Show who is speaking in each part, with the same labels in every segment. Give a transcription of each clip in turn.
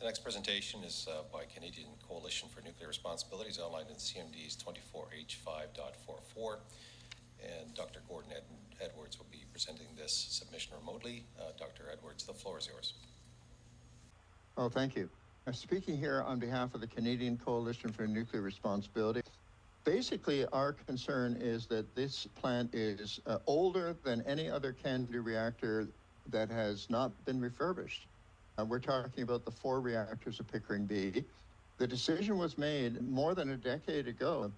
Speaker 1: The next presentation is by Canadian Coalition for Nuclear Responsibilities, outlined in CMD's 24H5.44. And Dr. Gordon Edwards will be presenting this submission remotely. Dr. Edwards, the floor is yours.
Speaker 2: Oh, thank you. I'm speaking here on behalf of the Canadian Coalition for Nuclear Responsibility. Basically, our concern is that this plant is older than any other CANDU reactor that has not been refurbished. We're talking about the 4 reactors of Pickering B. The decision was made more than a decade ago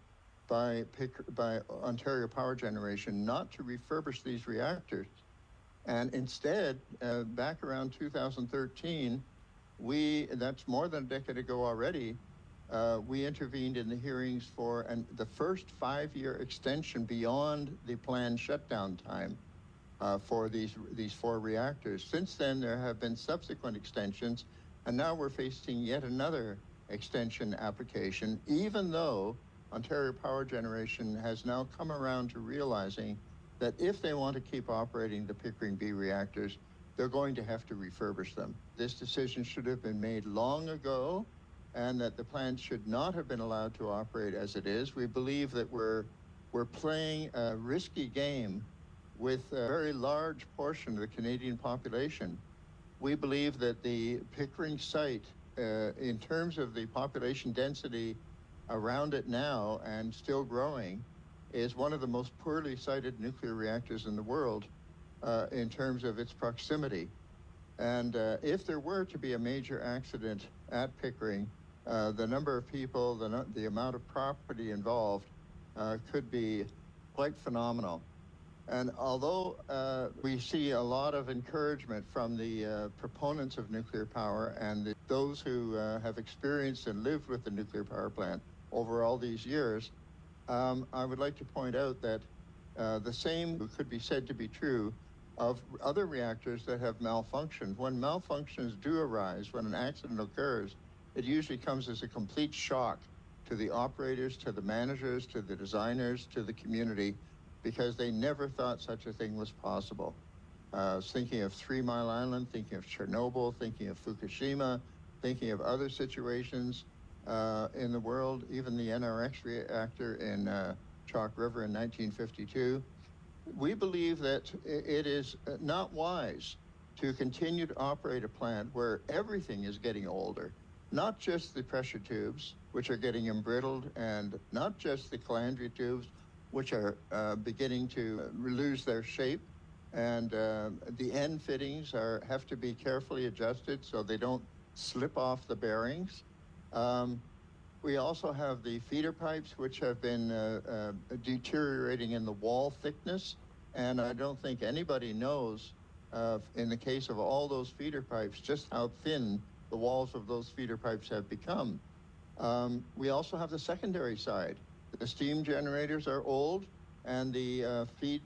Speaker 2: by Ontario Power Generation not to refurbish these reactors. And instead, back around 2013, that's more than a decade ago already, we intervened in the hearings for the first 5-year extension beyond the planned shutdown time for these 4 reactors. Since then, there have been subsequent extensions, and now we're facing yet another extension application, even though Ontario Power Generation has now come around to realizing that if they want to keep operating the Pickering B reactors, they're going to have to refurbish them. This decision should have been made long ago, and that the plant should not have been allowed to operate as it is. We believe that we're playing a risky game with a very large portion of the Canadian population. We believe that the Pickering site, in terms of the population density around it now and still growing, is one of the most poorly sited nuclear reactors in the world in terms of its proximity. And if there were to be a major accident at Pickering, the number of people, the amount of property involved could be quite phenomenal. And although we see a lot of encouragement from the proponents of nuclear power and those who have experienced and lived with the nuclear power plant over all these years, I would like to point out that the same could be said to be true of other reactors that have malfunctioned. When malfunctions do arise, when an accident occurs, it usually comes as a complete shock to the operators, to the managers, to the designers, to the community, because they never thought such a thing was possible. Thinking of 3 Mile Island, thinking of Chernobyl, thinking of Fukushima, thinking of other situations in the world, even the NRX reactor in Chalk River in 1952. We believe that it is not wise to continue to operate a plant where everything is getting older, not just the pressure tubes, which are getting embrittled, and not just the calandria tubes, which are beginning to lose their shape, and the end fittings have to be carefully adjusted so they don't slip off the bearings. We also have the feeder pipes, which have been deteriorating in the wall thickness, and I don't think anybody knows, in the case of all those feeder pipes, just how thin the walls of those feeder pipes have become. We also have the secondary side. The steam generators are old, and the feed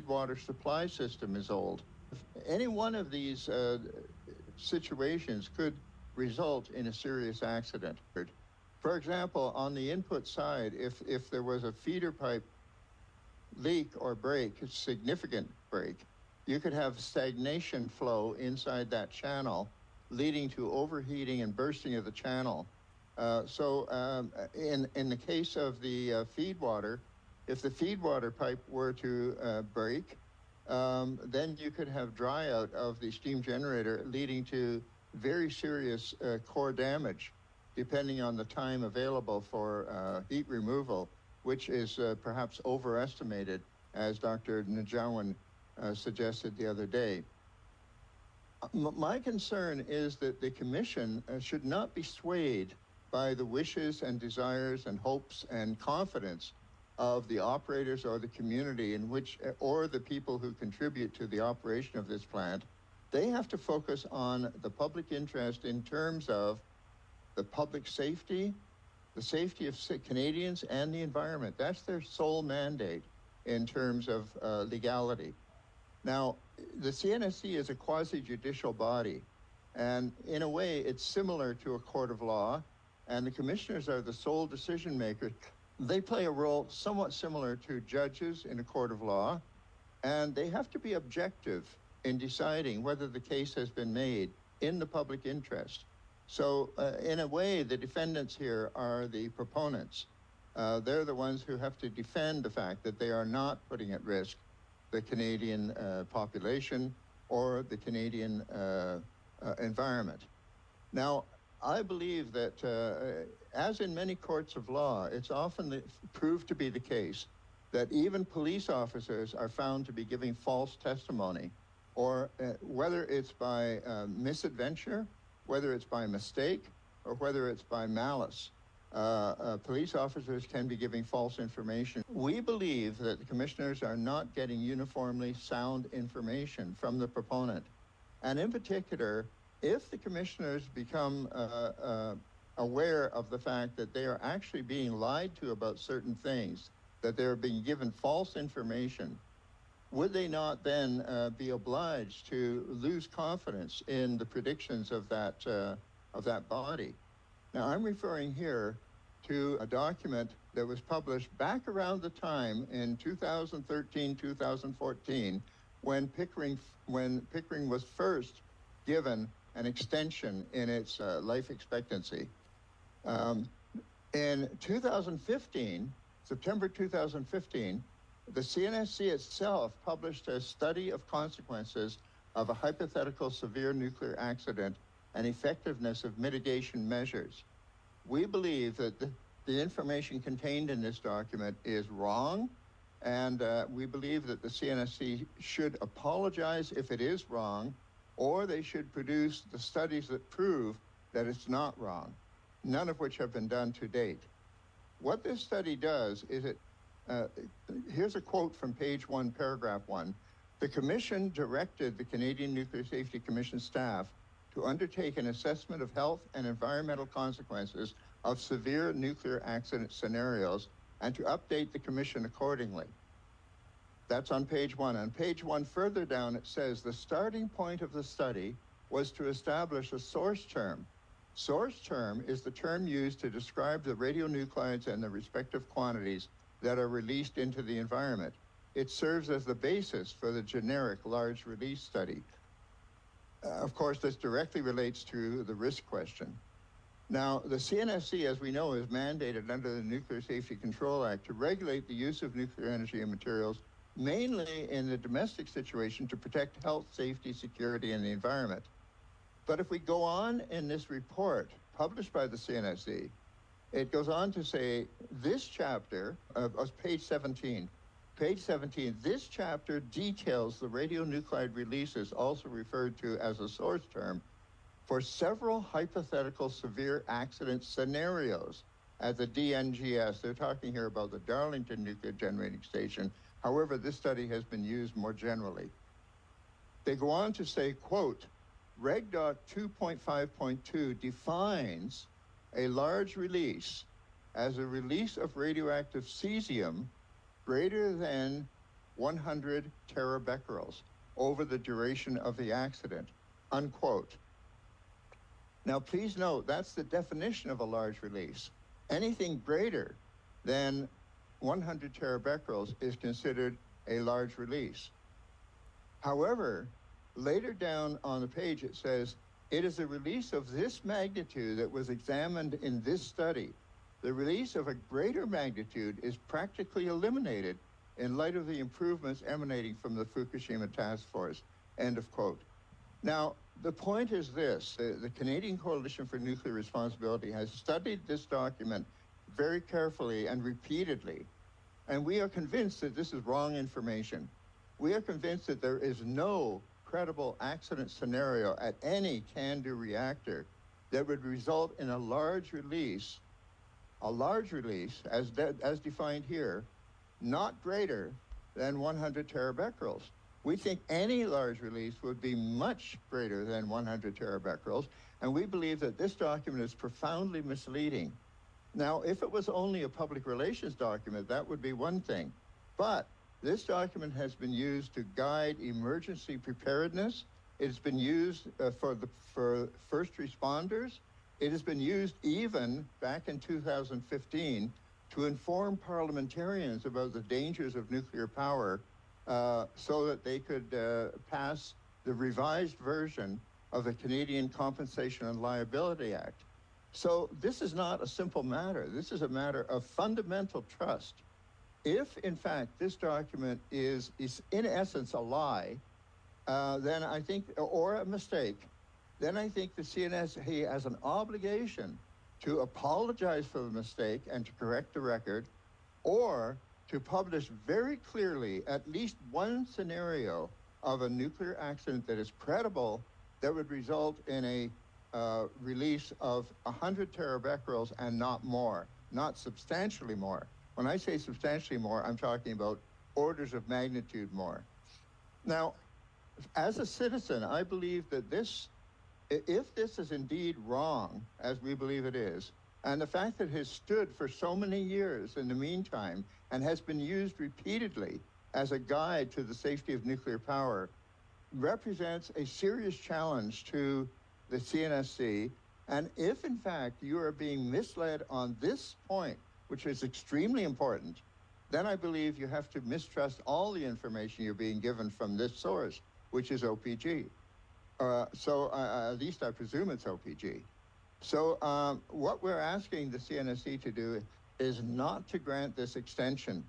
Speaker 2: water supply system is old. Any one of these situations could result in a serious accident. For example, on the input side, if there was a feeder pipe leak or break, a significant break, you could have stagnation flow inside that channel, leading to overheating and bursting of the channel. In the case of the feed water, if the feed water pipe were to break, then you could have dry out of the steam generator, leading to very serious core damage, depending on the time available for heat removal, which is perhaps overestimated, as Dr. Njhawan suggested the other day. My concern is that the Commission should not be swayed by the wishes and desires and hopes and confidence of the operators or the community or the people who contribute to the operation of this plant. They have to focus on the public interest in terms of the public safety, the safety of Canadians, and the environment. That's their sole mandate in terms of legality. Now, the CNSC is a quasi-judicial body, and in a way, it's similar to a court of law, and the commissioners are the sole decision makers. They play a role somewhat similar to judges in a court of law, and they have to be objective in deciding whether the case has been made in the public interest. So in a way, the defendants here are the proponents. They're the ones who have to defend the fact that they are not putting at risk the Canadian population or the Canadian environment. Now, I believe that, as in many courts of law, it's often proved to be the case that even police officers are found to be giving false testimony, or whether it's by misadventure, whether it's by mistake, or whether it's by malice. Police officers can be giving false information. We believe that the commissioners are not getting uniformly sound information from the proponent. And in particular, if the commissioners become aware of the fact that they are actually being lied to about certain things, that they're being given false information, would they not then be obliged to lose confidence in the predictions of that body? Now, I'm referring here to a document that was published back around the time in 2013, 2014, when Pickering was first given an extension in its life expectancy. In 2015, September 2015, the CNSC itself published a study of consequences of a hypothetical severe nuclear accident and effectiveness of mitigation measures. We believe that the information contained in this document is wrong, and we believe that the CNSC should apologize if it is wrong, or they should produce the studies that prove that it's not wrong, none of which have been done to date. What this study does is here's a quote from page 1, paragraph 1. The Commission directed the Canadian Nuclear Safety Commission staff to undertake an assessment of health and environmental consequences of severe nuclear accident scenarios and to update the Commission accordingly. That's on page 1. On page 1 further down, it says the starting point of the study was to establish a source term. Source term is the term used to describe the radionuclides and the respective quantities that are released into the environment. It serves as the basis for the generic large release study. Of course, this directly relates to the risk question. Now, the CNSC, as we know, is mandated under the Nuclear Safety Control Act to regulate the use of nuclear energy and materials, mainly in the domestic situation to protect health, safety, security, and the environment. But if we go on in this report published by the CNSC, it goes on to say this chapter, page 17, this chapter details the radionuclide releases, also referred to as a source term, for several hypothetical severe accident scenarios at the DNGS. They're talking here about the Darlington Nuclear Generating Station. However, this study has been used more generally. They go on to say, quote, Reg. 2.5.2 defines a large release as a release of radioactive cesium greater than 100 terabecquerels over the duration of the accident, unquote. Now, please note, that's the definition of a large release. Anything greater than 100 terabecquerels is considered a large release. However, later down on the page, it says, it is a release of this magnitude that was examined in this study. The release of a greater magnitude is practically eliminated in light of the improvements emanating from the Fukushima task force, end of quote. Now, the point is this, the Canadian Coalition for Nuclear Responsibility has studied this document very carefully and repeatedly, and we are convinced that this is wrong information. We are convinced that there is no credible accident scenario at any CANDU reactor that would result in a large release, as defined here, not greater than 100 terabecquerels. We think any large release would be much greater than 100 terabecquerels, and we believe that this document is profoundly misleading. Now, if it was only a public relations document, that would be one thing. But this document has been used to guide emergency preparedness. It's been used for first responders. It has been used even back in 2015 to inform parliamentarians about the dangers of nuclear power so that they could pass the revised version of the Canadian Compensation and Liability Act. So this is not a simple matter. This is a matter of fundamental trust. If, in fact, this document is in essence a lie, then I think, or a mistake, then I think the CNSC has an obligation to apologize for the mistake and to correct the record, or to publish very clearly at least one scenario of a nuclear accident that is credible that would result in a release of 100 terabecquerels and not more, not substantially more. When I say substantially more, I'm talking about orders of magnitude more. Now, as a citizen, I believe that if this is indeed wrong, as we believe it is, and the fact that it has stood for so many years in the meantime and has been used repeatedly as a guide to the safety of nuclear power, represents a serious challenge to the CNSC. And if, in fact, you are being misled on this point, which is extremely important, then I believe you have to mistrust all the information you're being given from this source, which is OPG. At least I presume it's OPG. So what we're asking the CNSC to do is not to grant this extension.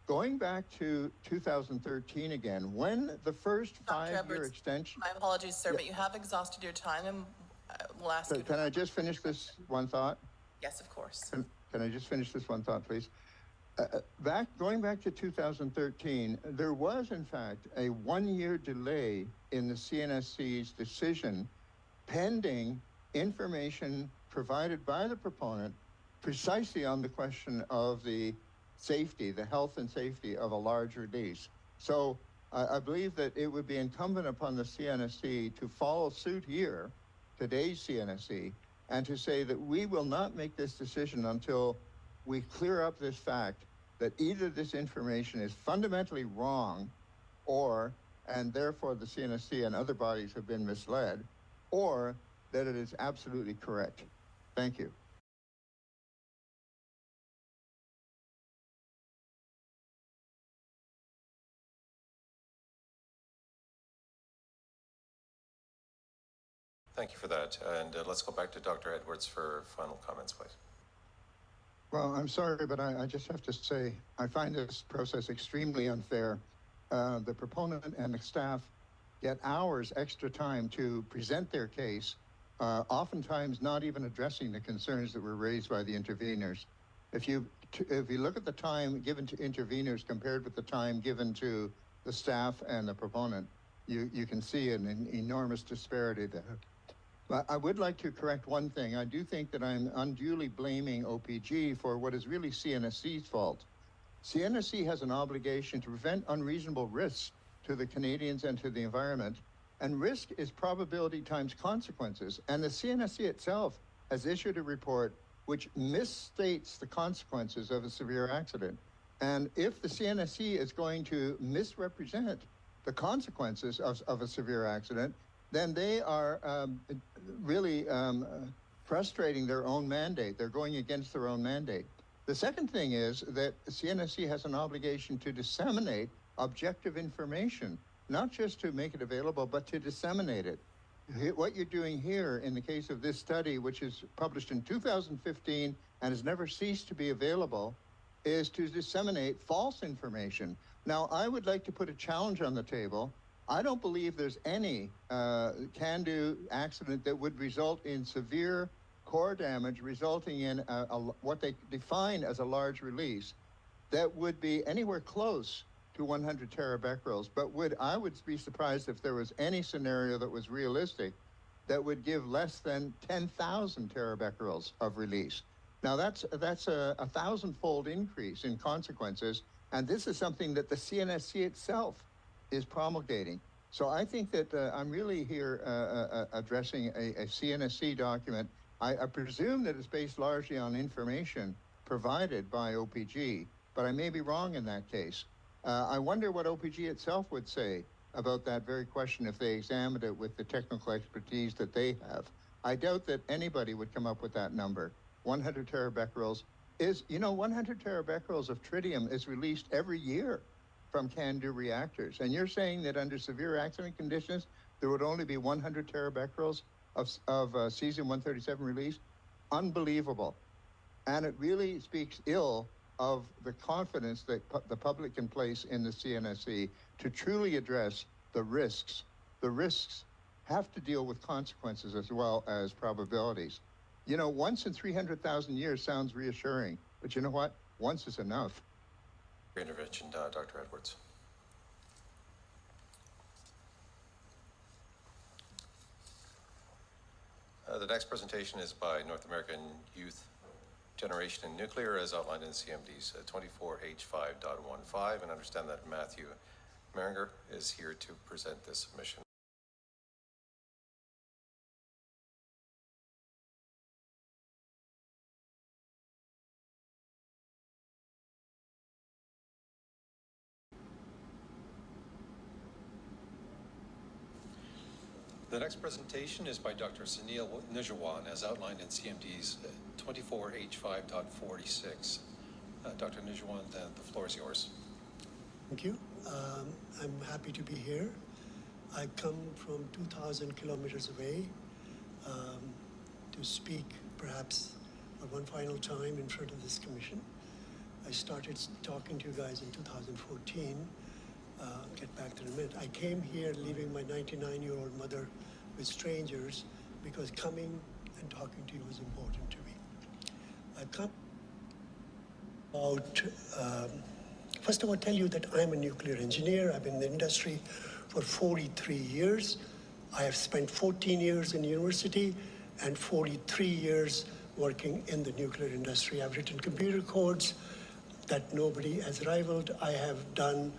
Speaker 2: Going back to 2013 again, when the first five-year extension...
Speaker 3: My apologies, sir, but you have exhausted your time, and we'll ask you...
Speaker 2: Can I just finish this one thought?
Speaker 3: Yes, of course.
Speaker 2: Can I just finish this one thought, please? Going back to 2013, there was, in fact, a one-year delay in the CNSC's decision pending information provided by the proponent precisely on the question of the safety, the health and safety of a large release. So I believe that it would be incumbent upon the CNSC to follow suit here, today's CNSC, and to say that we will not make this decision until we clear up this fact that either this information is fundamentally wrong, and therefore the CNSC and other bodies have been misled, or that it is absolutely correct. Thank you.
Speaker 1: Thank you for that. And let's go back to Dr. Edwards for final comments, please.
Speaker 2: Well, I'm sorry, but I just have to say, I find this process extremely unfair. The proponent and the staff get hours extra time to present their case, oftentimes not even addressing the concerns that were raised by the interveners. If you look at the time given to interveners compared with the time given to the staff and the proponent, you can see an enormous disparity there. But I would like to correct one thing. I do think that I'm unduly blaming OPG for what is really CNSC's fault. CNSC has an obligation to prevent unreasonable risks to the Canadians and to the environment, and risk is probability times consequences. And the CNSC itself has issued a report which misstates the consequences of a severe accident. And if the CNSC is going to misrepresent the consequences of a severe accident, then they are really frustrating their own mandate. They're going against their own mandate. The second thing is that CNSC has an obligation to disseminate objective information, not just to make it available, but to disseminate it. What you're doing here in the case of this study, which is published in 2015 and has never ceased to be available, is to disseminate false information. Now, I would like to put a challenge on the table. I don't believe there's any CANDU accident that would result in severe core damage resulting in what they define as a large release that would be anywhere close to 100 terabecquerels, but I would be surprised if there was any scenario that was realistic that would give less than 10,000 terabecquerels of release. Now that's a 1,000-fold increase in consequences, and this is something that the CNSC itself is promulgating. So I think that I'm really here addressing a CNSC document. I presume that it's based largely on information provided by OPG, but I may be wrong in that case. I wonder what OPG itself would say about that very question if they examined it with the technical expertise that they have. I doubt that anybody would come up with that number. 100 terabecquerels is, 100 terabecquerels of tritium is released every year from CANDU reactors. And you're saying that under severe accident conditions, there would only be 100 terabecquerels of cesium-137 release. Unbelievable. And it really speaks ill of the confidence that the public can place in the CNSC to truly address the risks. The risks have to deal with consequences as well as probabilities. You know, once in 300,000 years sounds reassuring, but you know what? Once is enough.
Speaker 1: Your intervention, Dr. Edwards. The next presentation is by North American Youth Generation in Nuclear, as outlined in CMDs 24H5.15, and understand that Matthew Maringer is here to present this submission. The next presentation is by Dr. Njhawan, as outlined in CMDs 24H5.46. Dr. Njhawan, the floor is yours.
Speaker 4: Thank you. I'm happy to be here. I come from 2,000 kilometers away to speak perhaps for one final time in front of this commission. I started talking to you guys in 2014. Get back to the minute. I came here leaving my 99-year-old mother with strangers because coming and talking to you was important to me. I come about, first of all, tell you that I'm a nuclear engineer. I've been in the industry for 43 years. I have spent 14 years in university and 43 years working in the nuclear industry. I've written computer codes that nobody has rivaled. I have done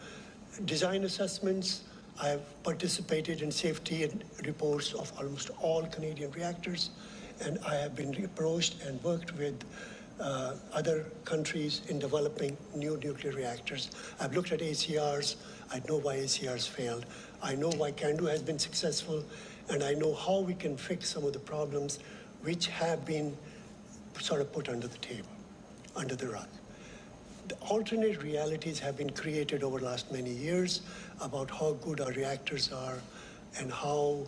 Speaker 4: design assessments. I have participated in safety reports of almost all Canadian reactors, and I have been approached and worked with other countries in developing new nuclear reactors. I've looked at ACRs. I know why ACRs failed. I know why CANDU has been successful, and I know how we can fix some of the problems which have been sort of put under the table, under the rug. The alternate realities have been created over the last many years about how good our reactors are and how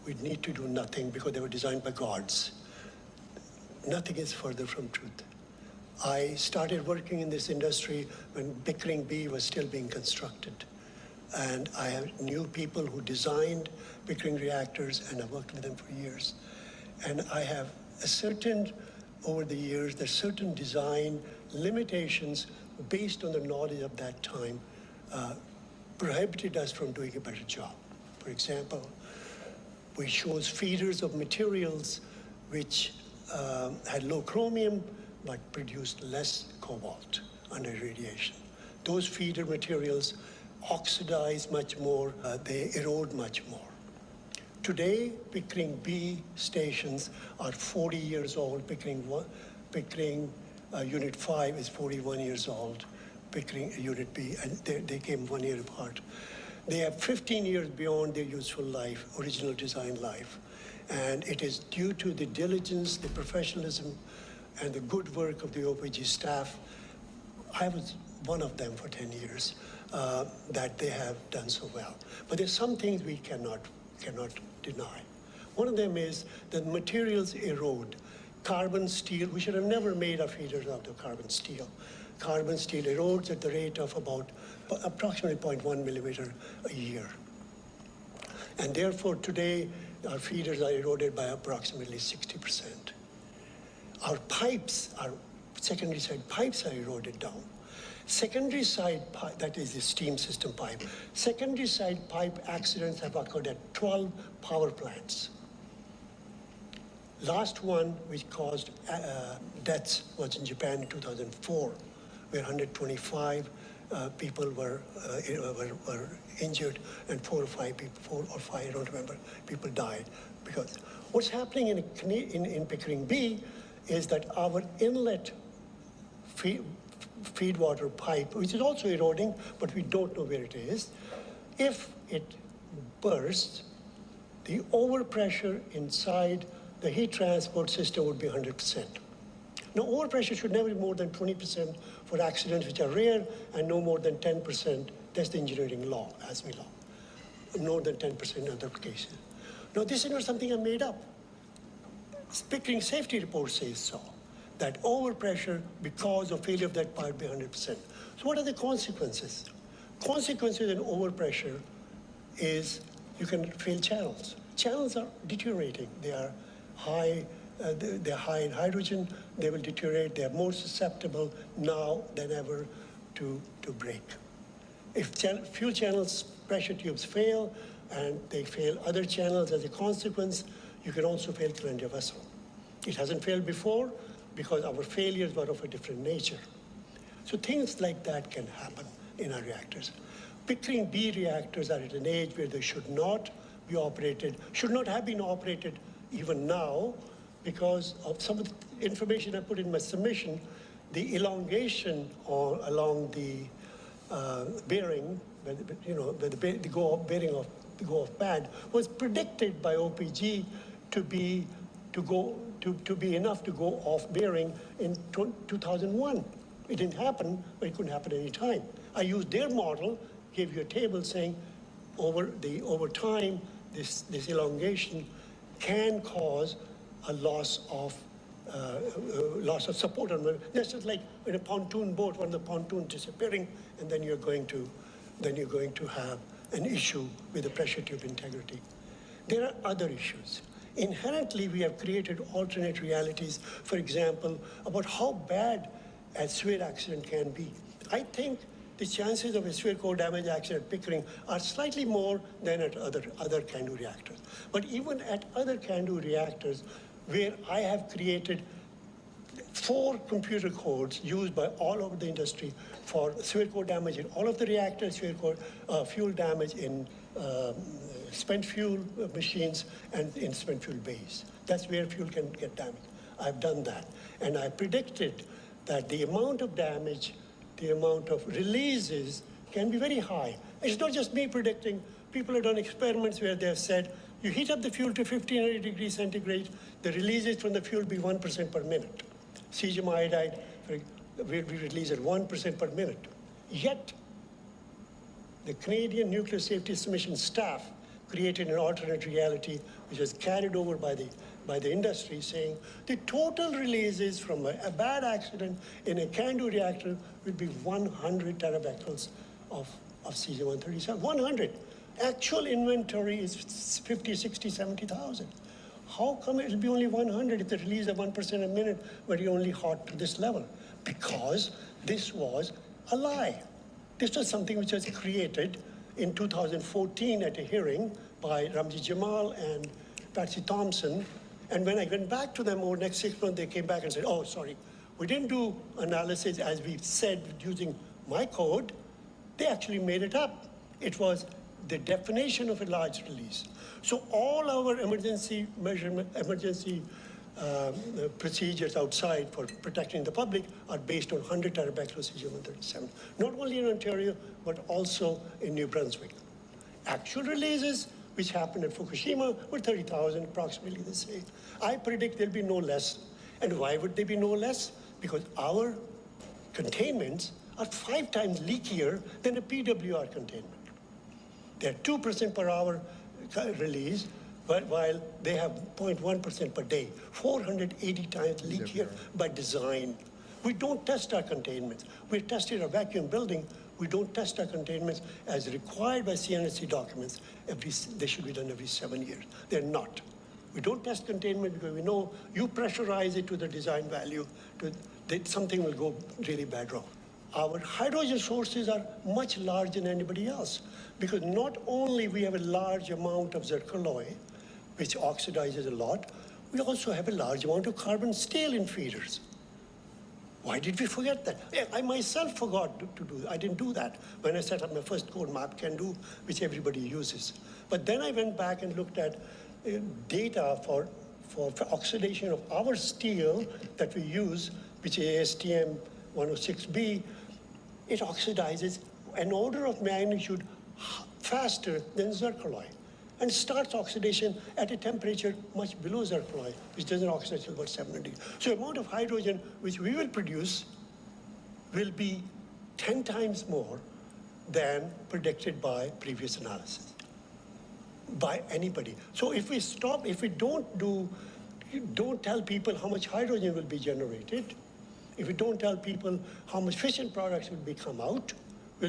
Speaker 4: we need to do nothing because they were designed by gods. Nothing is further from truth. I started working in this industry when Pickering B was still being constructed. And I knew people who designed Pickering reactors, and I worked with them for years. And I have ascertained over the years that certain design limitations based on the knowledge of that time prohibited us from doing a better job. For example, we chose feeders of materials which had low chromium but produced less cobalt under radiation. Those feeder materials oxidize much more, they erode much more. Today, Pickering B stations are 40 years old. Pickering Unit 5 is 41 years old. Pickering Unit B, and they came 1 year apart. They have 15 years beyond their useful life, original design life. And it is due to the diligence, the professionalism, and the good work of the OPG staff. I was one of them for 10 years, that they have done so well. But there's some things we cannot deny. One of them is that materials erode. Carbon steel, we should have never made our feeders out of carbon steel. Carbon steel erodes at the rate of about approximately 0.1 millimeter a year. And therefore today, our feeders are eroded by approximately 60%. Our pipes, our secondary side pipes are eroded down. Secondary side pipe, that is the steam system pipe, secondary side pipe accidents have occurred at 12 power plants. Last one which caused deaths was in Japan in 2004, where 125 people were injured and 4 or 5 people, 4 or 5, I don't remember, people died. Because what's happening in Pickering B is that our inlet feed water pipe, which is also eroding, but we don't know where it is, if it bursts, the overpressure inside the heat transport system would be 100%. Now, overpressure should never be more than 20% for accidents which are rare, and no more than 10%. That's the engineering law, ASME law. No more than 10% in other cases. Now, this is not something I made up. Pickering safety report says so, that overpressure because of failure of that part by 100%. So what are the consequences? Consequences in overpressure is you can fail channels. Channels are deteriorating. They are high, they're high in hydrogen. They will deteriorate. They are more susceptible now than ever to break. If fuel channels, pressure tubes fail, and they fail other channels as a consequence, you can also fail cylinder vessel. It hasn't failed before because our failures were of a different nature. So things like that can happen in our reactors. Pickering B reactors are at an age where they should not be operated, should not have been operated even now because of some of the information I put in my submission. The elongation along the bearing, where the go off pad was predicted by OPG to be enough to go off bearing in 2001. It didn't happen, but it couldn't happen any time. I used their model, gave you a table saying over time, this elongation can cause a loss of support on the, that's just like in a pontoon boat, when the pontoon disappearing, and then you're going to have an issue with the pressure tube integrity. There are other issues. Inherently, we have created alternate realities, for example, about how bad a severe accident can be. I think the chances of a severe core damage accident at Pickering are slightly more than at other CANDU reactors. But even at other CANDU reactors, where I have created 4 computer codes used by all over the industry for severe core damage in all of the reactors, severe core fuel damage in spent fuel machines and in spent fuel bays. That's where fuel can get damaged. I've done that. And I predicted that the amount of damage, the amount of releases can be very high. It's not just me predicting. People have done experiments where they have said, you heat up the fuel to 1500 degrees centigrade, the releases from the fuel be 1% per minute. Cesium iodide will be released at 1% per minute. Yet, the Canadian Nuclear Safety Submission staff created an alternate reality which was carried over by the industry, saying the total releases from a bad accident in a CANDU reactor would be 100 terabecquerels of cesium-137. 100. Actual inventory is 50, 60, 70,000. How come it'll be only 100 if the release of 1% a minute were only hot to this level? Because this was a lie. This was something which was created in 2014 at a hearing by Ramji Jamal and Patsy Thompson. And when I went back to them over the next 6 months, they came back and said, oh, sorry, we didn't do analysis as we said using my code. They actually made it up. It was the definition of a large release. So all our emergency procedures outside for protecting the public are based on 100 terabecquerels cesium-137, not only in Ontario, but also in New Brunswick. Actual releases, which happened at Fukushima, were 30,000, approximately the same. I predict there'll be no less. And why would there be no less? Because our containments are 5 times leakier than a PWR containment. They're 2% per hour release, but while they have 0.1% per day, 480 times leakier by design. We don't test our containments. We tested a vacuum building. We don't test our containments as required by CNSC documents. They should be done every 7 years. They're not. We don't test containment because we know you pressurize it to the design value, something will go really bad wrong. Our hydrogen sources are much larger than anybody else because not only we have a large amount of zircaloy, which oxidizes a lot, we also have a large amount of carbon steel in feeders. Why did we forget that? I myself forgot to do that. I didn't do that when I set up my first code map, CANDU, which everybody uses. But then I went back and looked at data for oxidation of our steel that we use, which is ASTM 106B. It oxidizes an order of magnitude faster than zircaloy and starts oxidation at a temperature much below zircaloy, which doesn't oxidize till about 700 degrees. So the amount of hydrogen which we will produce will be 10 times more than predicted by previous analysis. by anybody. So if we stop, if we don't tell people how much hydrogen will be generated, if we don't tell people how much fission products will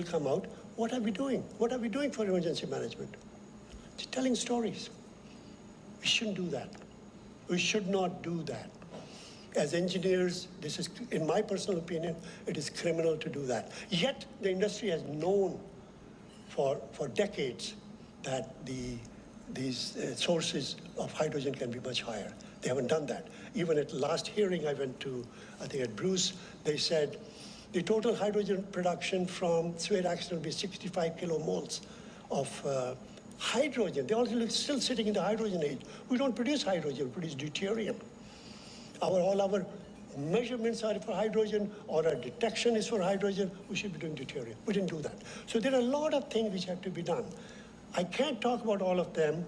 Speaker 4: come out, what are we doing? What are we doing for emergency management? Just telling stories. We shouldn't do that. We should not do that. As engineers, this is, in my personal opinion, it is criminal to do that. Yet the industry has known for decades that these sources of hydrogen can be much higher. They haven't done that. Even at last hearing I went to, I think at Bruce, they said the total hydrogen production from severe accident will be 65 kilomoles of hydrogen. They're also still sitting in the hydrogen age. We don't produce hydrogen, we produce deuterium. All our measurements are for hydrogen, or our detection is for hydrogen. We should be doing deuterium. We didn't do that. So there are a lot of things which have to be done. I can't talk about all of them.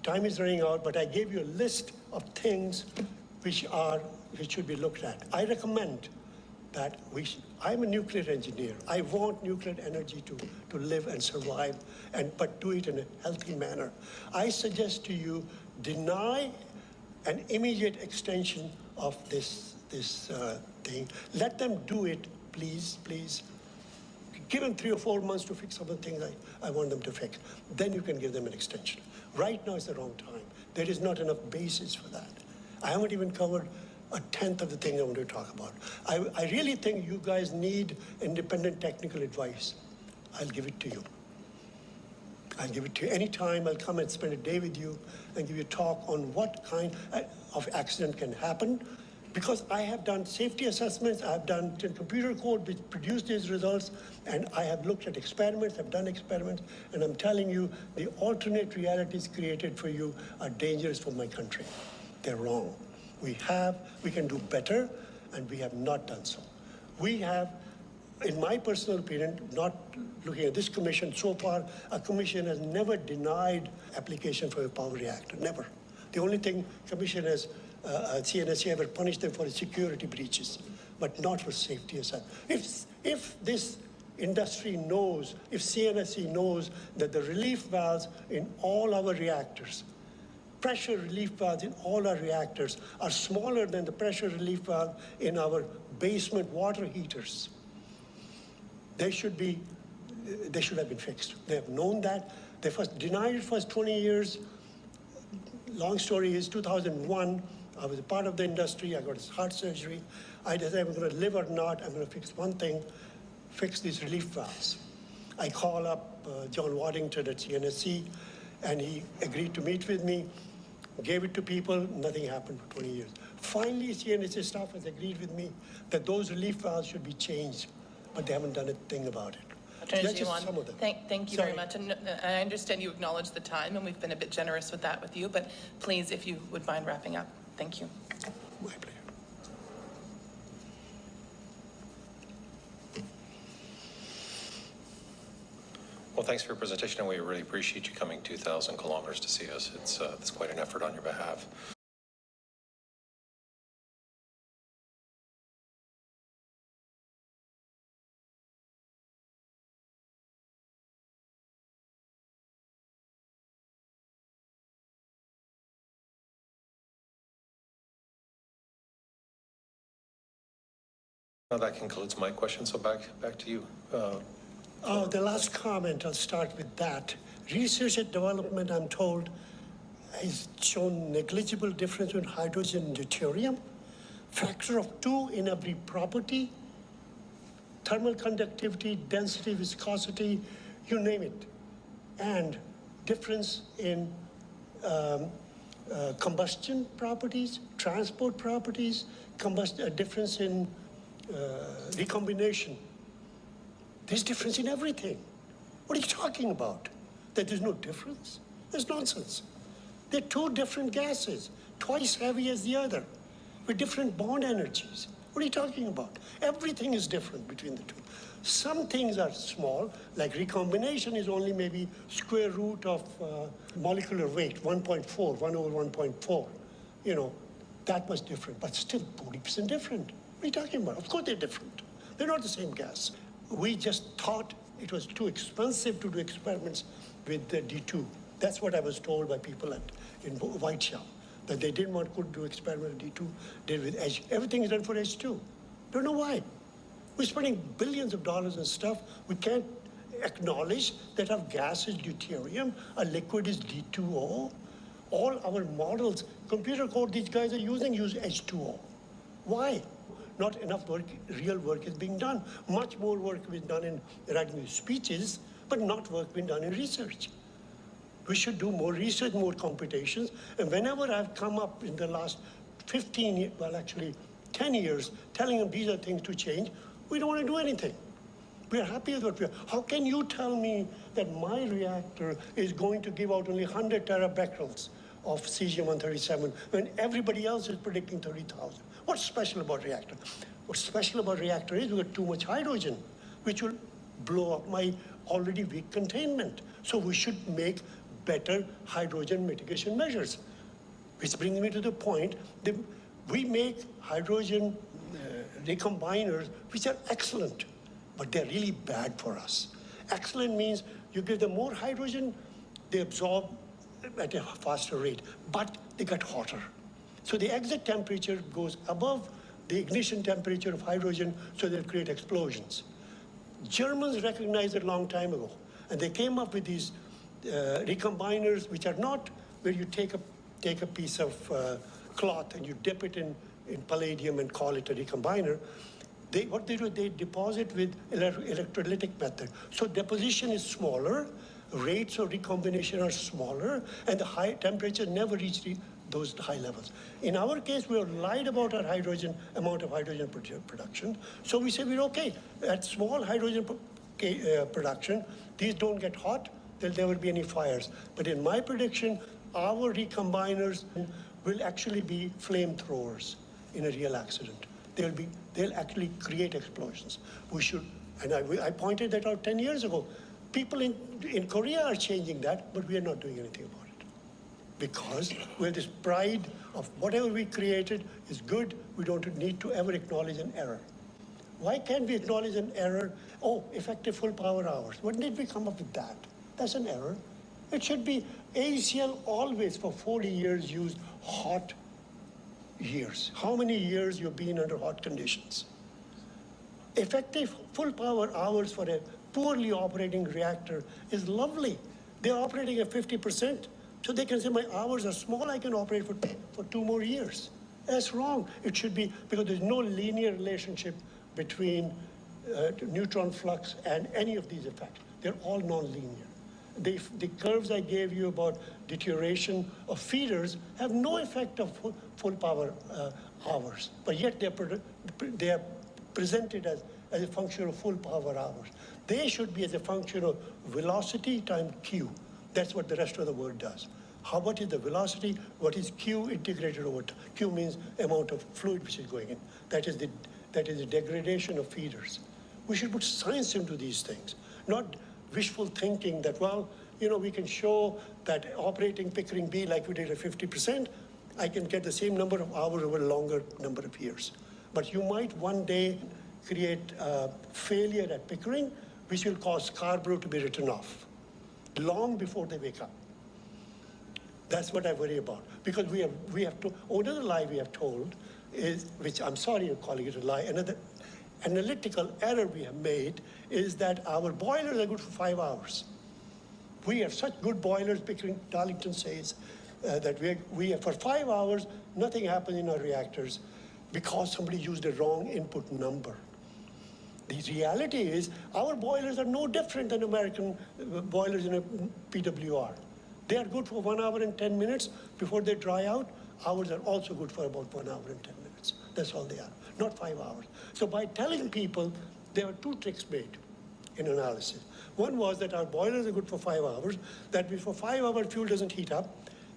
Speaker 4: Time is running out, but I gave you a list of things which should be looked at. I recommend that I'm a nuclear engineer. I want nuclear energy to live and survive, but do it in a healthy manner. I suggest to you, deny an immediate extension of this thing. Let them do it, please, please. Give them 3 or 4 months to fix some of the things I want them to fix. Then you can give them an extension. Right now is the wrong time. There is not enough basis for that. I haven't even covered a tenth of the thing I want to talk about. I really think you guys need independent technical advice. I'll give it to you. I'll give it to you anytime. I'll come and spend a day with you and give you a talk on what kind of accident can happen. Because I have done safety assessments, I have done computer code which produced these results, and I have looked at experiments, I've done experiments, and I'm telling you, the alternate realities created for you are dangerous for my country. They're wrong. We can do better, and we have not done so. We have, in my personal opinion, not looking at this commission, so far, a commission has never denied application for a power reactor, never. The only thing commission has, CNSC ever punished them for is security breaches, but not for safety assessment. If this industry knows, if CNSC knows that the relief valves in all our reactors, pressure relief valves in all our reactors are smaller than the pressure relief valve in our basement water heaters, they should have been fixed. They have known that. They first denied it for 20 years. Long story is 2001, I was a part of the industry. I got heart surgery. I decided I'm going to live or not. I'm going to fix one thing, fix these relief valves. I call up John Waddington at CNSC, and he agreed to meet with me, gave it to people. Nothing happened for 20 years. Finally, CNSC staff has agreed with me that those relief valves should be changed, but they haven't done a thing about it.
Speaker 3: Attorney Njhawan, thank you very much. And I understand you acknowledge the time, and we've been a bit generous with that with you, but please, if you would mind wrapping up. Thank you.
Speaker 4: My pleasure.
Speaker 1: Well, thanks for your presentation, and we really appreciate you coming 2,000 kilometers to see us. It's quite an effort on your behalf. Well, that concludes my question, so back to you.
Speaker 4: The last comment, I'll start with that. Research and development, I'm told, has shown negligible difference in hydrogen and deuterium, factor of 2 in every property, thermal conductivity, density, viscosity, you name it, and difference in combustion properties, transport properties, difference in recombination. There's difference in everything. What are you talking about? That there's no difference? That's nonsense. They're 2 different gases, twice heavy as the other, with different bond energies. What are you talking about? Everything is different between the 2. Some things are small, like recombination is only maybe square root of molecular weight, 1.4, 1 over 1.4. You know, that much different, but still 40% different. What are you talking about? Of course they're different. They're not the same gas. We just thought it was too expensive to do experiments with the D2. That's what I was told by people in Whiteshell, that they didn't want to do experiment with D2, did with H. Everything is done for H2. Don't know why. We're spending billions of dollars on stuff. We can't acknowledge that our gas is deuterium, our liquid is D2O. All our models, computer code these guys are using use H2O. Why? Not enough work, real work is being done. Much more work being done in writing speeches, but not work being done in research. We should do more research, more computations. And whenever I've come up in the last 15 years, well, actually 10 years, telling them these are things to change, we don't want to do anything. We are happy with what we are. How can you tell me that my reactor is going to give out only 100 terabecquerels of cesium-137 when everybody else is predicting 30,000? What's special about reactor? What's special about reactor is we got too much hydrogen, which will blow up my already weak containment. So we should make better hydrogen mitigation measures. Which brings me to the point that we make hydrogen recombiners, which are excellent, but they're really bad for us. Excellent means you give them more hydrogen, they absorb at a faster rate, but they get hotter. So the exit temperature goes above the ignition temperature of hydrogen, so they'll create explosions. Germans recognized it a long time ago, and they came up with these recombiners, which are not where you take a piece of cloth and you dip it in palladium and call it a recombiner. What they do, they deposit with electrolytic method. So deposition is smaller, rates of recombination are smaller, and the high temperature never reach those high levels. In our case, we have lied about our amount of hydrogen production. So we say we're okay. At small hydrogen production, these don't get hot, there'll never be any fires. But in my prediction, our recombiners will actually be flamethrowers in a real accident. They'll actually create explosions. We should, and I pointed that out 10 years ago. People in Korea are changing that, but we are not doing anything about it. Because we have this pride of whatever we created is good, we don't need to ever acknowledge an error. Why can't we acknowledge an error? Oh, effective full power hours. When did we come up with that? That's an error. It should be ACL always for 40 years used hot years. How many years you've been under hot conditions? Effective full power hours for a poorly operating reactor is lovely. They're operating at 50%, so they can say my hours are small, I can operate for 2 more years. That's wrong. It should be, because there's no linear relationship between neutron flux and any of these effects. They're all non-linear. The curves I gave you about deterioration of feeders have no effect of full power hours, but yet they are presented as a function of full power hours. They should be as a function of velocity times Q. That's what the rest of the word does. What is the velocity? What is Q integrated over time? Q means amount of fluid which is going in. That is the degradation of feeders. We should put science into these things, not wishful thinking that, well, we can show that operating Pickering B like we did at 50%, I can get the same number of hours over a longer number of years. But you might one day create failure at Pickering, which will cause Scarborough to be written off long before they wake up. That's what I worry about. Because we have to, another lie we have told is, which I'm sorry I'm calling it a lie, another analytical error we have made is that our boilers are good for 5 hours. We have such good boilers, Pickering, Darlington says, that we have for 5 hours, nothing happens in our reactors because somebody used a wrong input number. The reality is our boilers are no different than American boilers in a PWR. They are good for 1 hour and 10 minutes before they dry out. Ours are also good for about 1 hour and 10 minutes. That's all they are, not 5 hours. So by telling people, there were 2 tricks made in analysis. One was that our boilers are good for 5 hours, that before 5 hours fuel doesn't heat up,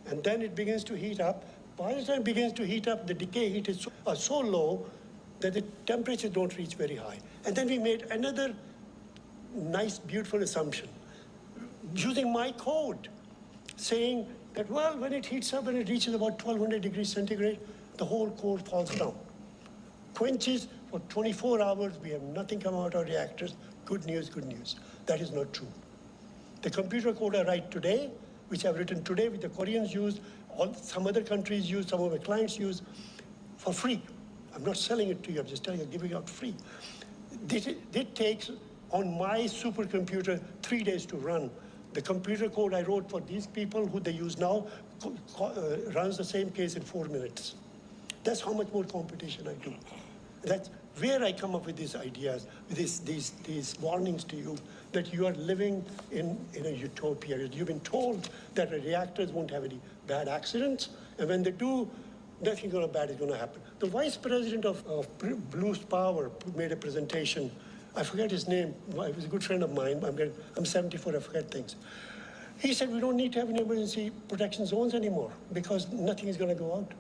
Speaker 4: and then it begins to heat up. By the time it begins to heat up, the decay heat is so low that the temperatures don't reach very high. And then we made another nice, beautiful assumption, using my code, saying that, well, when it heats up and it reaches about 1200 degrees centigrade, the whole core falls down. Quenches for 24 hours, we have nothing come out of our reactors. Good news, good news. That is not true. The computer code I write today which I've written today, which the Koreans use, some other countries use, some of my clients use, for free. I'm not selling it to you, I'm just telling you, giving it out free. It takes, on my supercomputer, 3 days to run. The computer code I wrote for these people who they use now runs the same case in 4 minutes. That's how much more computation I do. That's where I come up with these ideas, with these warnings to you that you are living in a utopia. You've been told that the reactors won't have any bad accidents, and when they do, nothing bad is going to happen. The vice president of Blues Power made a presentation. I forget his name. He was a good friend of mine. I'm 74, I forget things. He said, we don't need to have any emergency protection zones anymore because nothing is going to go out.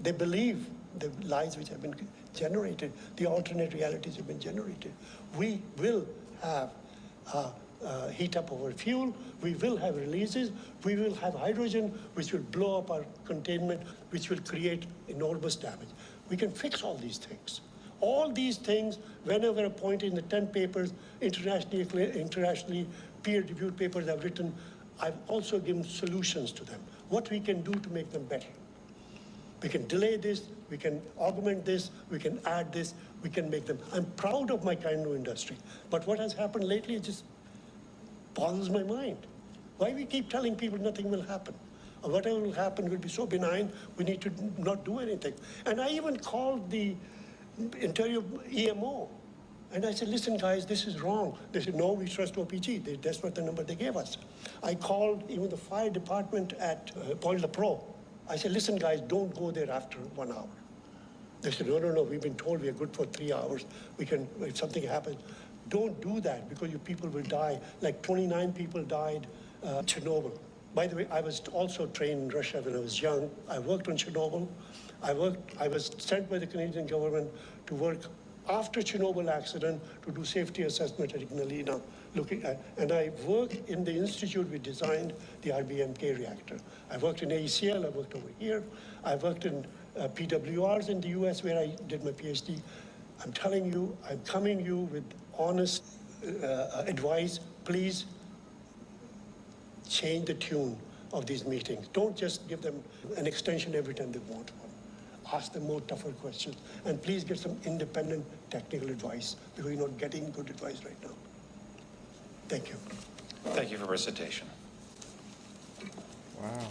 Speaker 4: They believe the lies which have been generated, the alternate realities have been generated. We will have heat up our fuel, we will have releases, we will have hydrogen, which will blow up our containment, which will create enormous damage. We can fix all these things. All these things, whenever appointed in the 10 papers, internationally peer-reviewed papers I've written, I've also given solutions to them. What we can do to make them better. We can delay this, we can augment this, we can add this, we can make them. I'm proud of my CANDU industry, but what has happened lately just boggles my mind. Why we keep telling people nothing will happen? Or whatever will happen will be so benign, we need to not do anything. And I even called the Interior EMO, and I said, listen guys, this is wrong. They said, no, we trust OPG. That's what the number they gave us. I called even the fire department at Point-la-Pro. I said, listen guys, don't go there after 1 hour. They said, no, we've been told we are good for 3 hours. We can, if something happens, don't do that because you people will die. Like 29 people died in Chernobyl. By the way, I was also trained in Russia when I was young. I worked on Chernobyl. I was sent by the Canadian government to work after Chernobyl accident to do safety assessment at Ignalina, and I worked in the institute we designed the RBMK reactor. I worked in AECL, I worked over here. I worked in PWRs in the US where I did my PhD. I'm telling you, I'm coming you with honest advice. Please change the tune of these meetings. Don't just give them an extension every time they want one. Ask them more tougher questions. And please get some independent technical advice because you're not getting good advice right now. Thank you.
Speaker 5: Thank you for presentation.
Speaker 6: Wow.